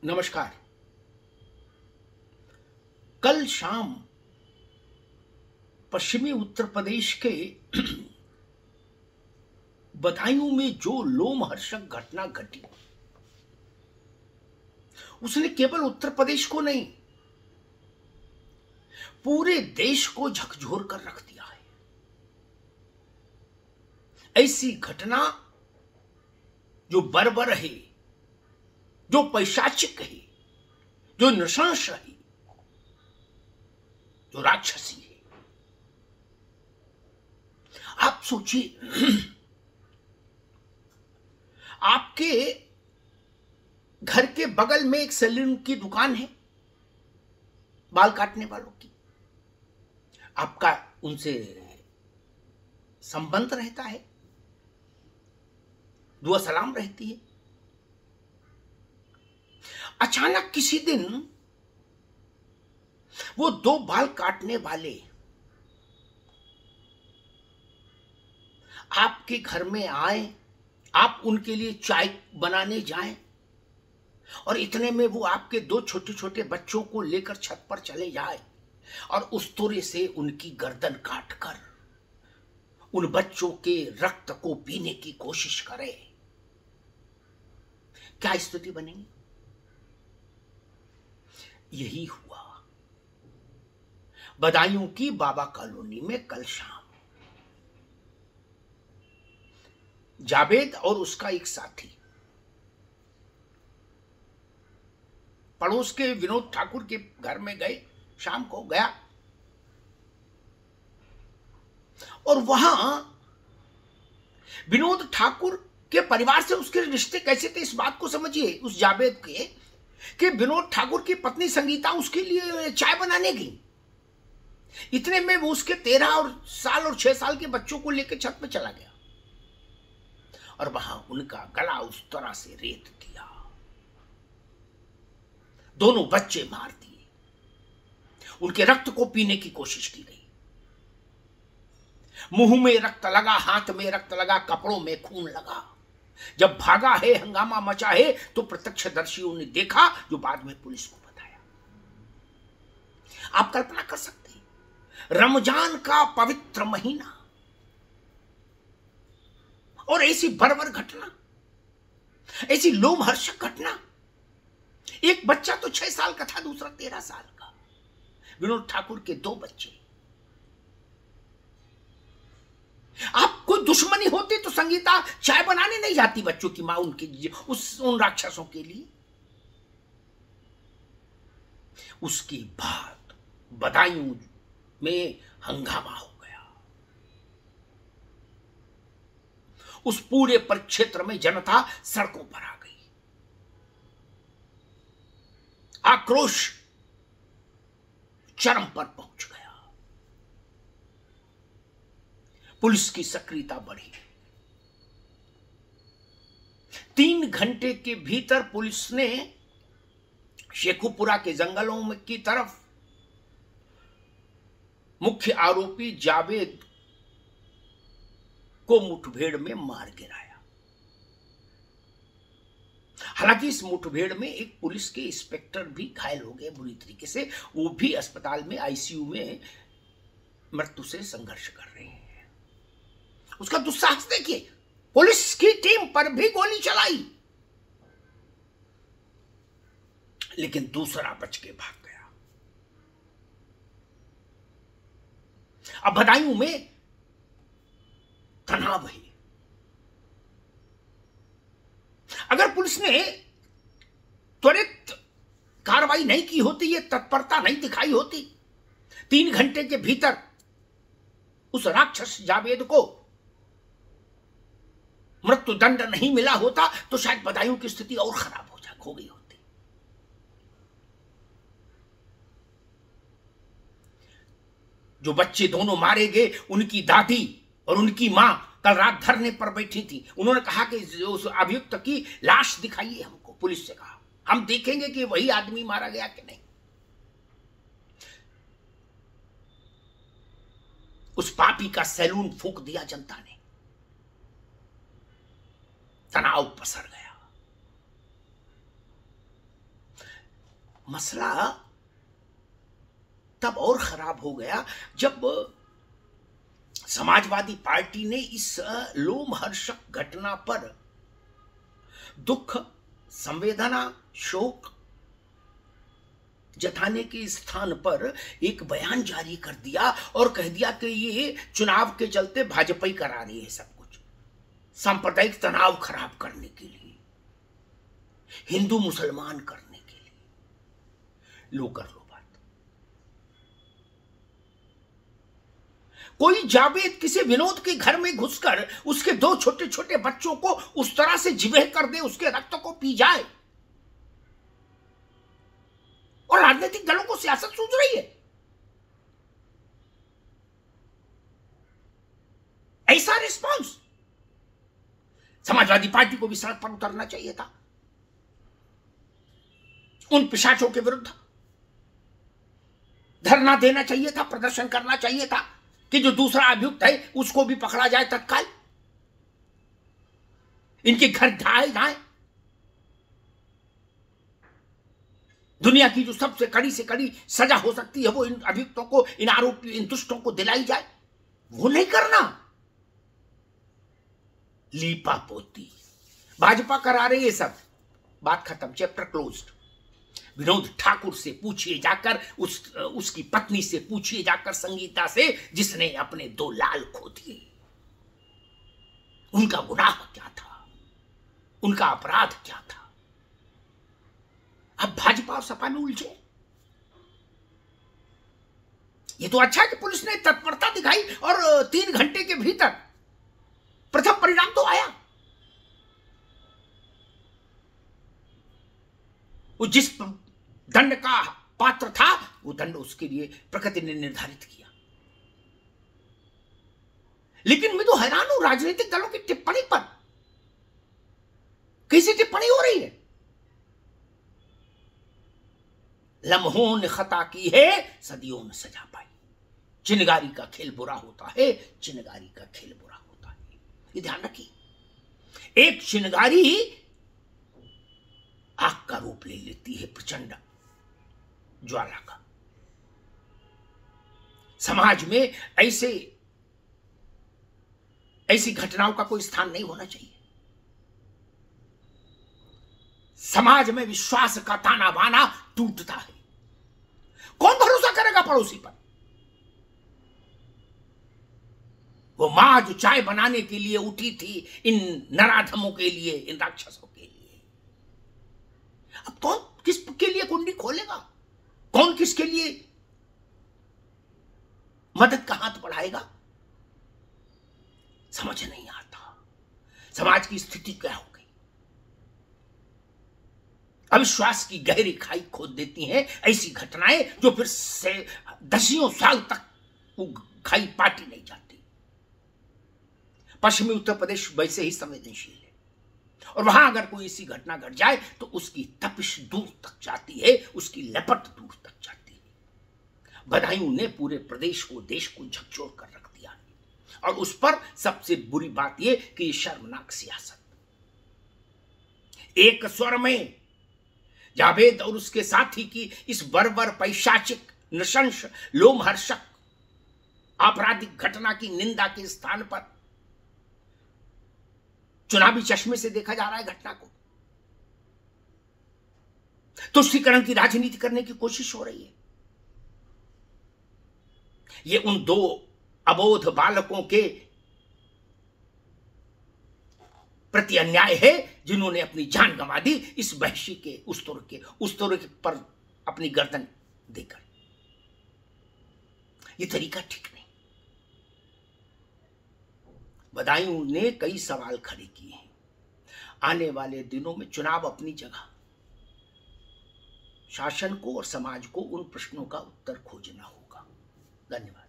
नमस्कार। कल शाम पश्चिमी उत्तर प्रदेश के बदायूं में जो लोमहर्षक घटना घटी, उसने केवल उत्तर प्रदेश को नहीं, पूरे देश को झकझोर कर रख दिया है। ऐसी घटना जो बर्बर है, जो पैशाचिक है, जो नृशंस है, जो राक्षसी है। आप सोचिए, आपके घर के बगल में एक सैलून की दुकान है, बाल काटने वालों की। आपका उनसे संबंध रहता है, दुआ सलाम रहती है। अचानक किसी दिन वो दो बाल काटने वाले आपके घर में आए, आप उनके लिए चाय बनाने जाएं, और इतने में वो आपके दो छोटे छोटे बच्चों को लेकर छत पर चले जाए और उस तोरे से उनकी गर्दन काटकर उन बच्चों के रक्त को पीने की कोशिश करे। क्या स्थिति बनेगी? यही हुआ बदायूं की बाबा कॉलोनी में कल शाम। जावेद और उसका एक साथी पड़ोस के विनोद ठाकुर के घर में गए, शाम को गया, और वहां विनोद ठाकुर के परिवार से उसके रिश्ते कैसे थे, इस बात को समझिए। उस जावेद के कि विनोद ठाकुर की पत्नी संगीता उसके लिए चाय बनाने गई। इतने में वो उसके 13 साल और 6 साल के बच्चों को लेकर छत पे चला गया और वहां उनका गला उस तरह से रेत दिया, दोनों बच्चे मार दिए, उनके रक्त को पीने की कोशिश की गई। मुंह में रक्त लगा, हाथ में रक्त लगा, कपड़ों में खून लगा। जब भागा है, हंगामा मचा है, तो प्रत्यक्षदर्शियों ने देखा, जो बाद में पुलिस को बताया। आप कल्पना कर सकते हैं, रमजान का पवित्र महीना और ऐसी बर्बर घटना, ऐसी लोमहर्षक घटना। एक बच्चा तो 6 साल का था, दूसरा 13 साल का। विनोद ठाकुर के 2 बच्चे। आप कोई दुश्मनी होती तो संगीता चाय बनाने नहीं जाती बच्चों की मां उनके उन राक्षसों के लिए। उसके बाद बदायूं में हंगामा हो गया। उस पूरे परिक्षेत्र में जनता सड़कों पर आ गई। आक्रोश चरम पर पहुंच गया। पुलिस की सक्रियता बढ़ी। 3 घंटे के भीतर पुलिस ने शेखुपुरा के जंगलों में की तरफ मुख्य आरोपी जावेद को मुठभेड़ में मार गिराया। हालांकि इस मुठभेड़ में एक पुलिस के इंस्पेक्टर भी घायल हो गए बुरी तरीके से। वो भी अस्पताल में आईसीयू में मृत्यु से संघर्ष कर रहे हैं। उसका दुस्साहस देखिए, पुलिस की टीम पर भी गोली चलाई, लेकिन दूसरा बच के भाग गया। अब बदायूं में तनाव है। अगर पुलिस ने त्वरित कार्रवाई नहीं की होती, ये तत्परता नहीं दिखाई होती, 3 घंटे के भीतर उस राक्षस जावेद को मृत्युदंड नहीं मिला होता, तो शायद बदायूं की स्थिति और खराब हो गई होती। जो बच्चे दोनों मारे गए, उनकी दादी और उनकी मां कल रात धरने पर बैठी थी। उन्होंने कहा कि उस अभियुक्त की लाश दिखाइए हमको। पुलिस से कहा, हम देखेंगे कि वही आदमी मारा गया कि नहीं। उस पापी का सैलून फूंक दिया जनता ने। तनाव पसर गया। मसला तब और खराब हो गया जब समाजवादी पार्टी ने इस लोमहर्षक घटना पर दुख, संवेदना, शोक जताने के स्थान पर एक बयान जारी कर दिया और कह दिया कि ये चुनाव के चलते भाजपा ही करा रही है सब कुछ, सांप्रदायिक तनाव खराब करने के लिए, हिंदू मुसलमान करने के लिए। लो कर लो बात। कोई जावेद किसी विनोद के घर में घुसकर उसके 2 छोटे छोटे बच्चों को उस तरह से जिबह कर दे, उसके रक्त को पी जाए, और राजनीतिक दलों को सियासत सूझ रही है। ऐसा रिस्पांस समाजवादी पार्टी को भी सड़क पर उतरना चाहिए था, उन पिशाचों के विरुद्ध धरना देना चाहिए था, प्रदर्शन करना चाहिए था कि जो दूसरा अभियुक्त है उसको भी पकड़ा जाए तत्काल, इनके घर ढाए जाए, दुनिया की जो सबसे कड़ी से कड़ी सजा हो सकती है वो इन अभियुक्तों को, इन आरोपी, इन दुष्टों को दिलाई जाए। वो नहीं करना। लीपा पोती भाजपा करा रही है सब, बात खत्म, चैप्टर क्लोज्ड। विनोद ठाकुर से पूछिए जाकर, उसकी पत्नी से पूछिए जाकर, संगीता से, जिसने अपने 2 लाल खो दिए, उनका गुनाह क्या था, उनका अपराध क्या था। अब भाजपा और सपा में उलझे। ये तो अच्छा है कि पुलिस ने तत्परता दिखाई और 3 घंटे के भीतर प्रथम परिणाम तो आया। वो जिस दंड का पात्र था वो दंड उसके लिए प्रकृति ने निर्धारित किया। लेकिन मैं तो हैरान हूं राजनीतिक दलों की टिप्पणी पर। कैसी टिप्पणी हो रही है? लम्हों ने खता की है, सदियों ने सजा पाई। चिनगारी का खेल बुरा होता है, चिनगारी का खेल बुरा होता है। ये ध्यान रखिए। एक चिनगारी आग का रूप ले लेती है, प्रचंड ज्वाला का। समाज में ऐसी घटनाओं का कोई स्थान नहीं होना चाहिए। समाज में विश्वास का ताना बाना टूटता है। कौन भरोसा करेगा पड़ोसी पर? वो मां जो चाय बनाने के लिए उठी थी इन नराधमों के लिए, इन राक्षसों के लिए, अब कौन किसके लिए कुंडी खोलेगा? कौन किसके लिए मदद का हाथ बढ़ाएगा? समझ नहीं आता। समाज की स्थिति क्या हो गई? अविश्वास की गहरी खाई खोद देती हैं ऐसी घटनाएं जो फिर से दसियों साल तक वो खाई पाटी नहीं जाती। पश्चिमी उत्तर प्रदेश वैसे ही संवेदनशील है और वहां अगर कोई ऐसी घटना घट जाए तो उसकी तपिश दूर तक जाती है, उसकी लपट दूर तक जाती है। बदायूं ने पूरे प्रदेश को, देश को झकझोर कर रख दिया और उस पर सबसे बुरी बात यह कि शर्मनाक सियासत। एक स्वर में जावेद और उसके साथी की इस बर्बर, पैशाचिक, नृशंस, लोमहर्षक आपराधिक घटना की निंदा के स्थान पर चुनावी चश्मे से देखा जा रहा है घटना को। तुष्टीकरण की राजनीति करने की कोशिश हो रही है। ये उन 2 अबोध बालकों के प्रति अन्याय है जिन्होंने अपनी जान गंवा दी इस वहशी के, उस तुर पर अपनी गर्दन देकर। ये तरीका ठीक नहीं। बदायूं ने कई सवाल खड़े किए हैं। आने वाले दिनों में चुनाव अपनी जगह, शासन को और समाज को उन प्रश्नों का उत्तर खोजना होगा। धन्यवाद।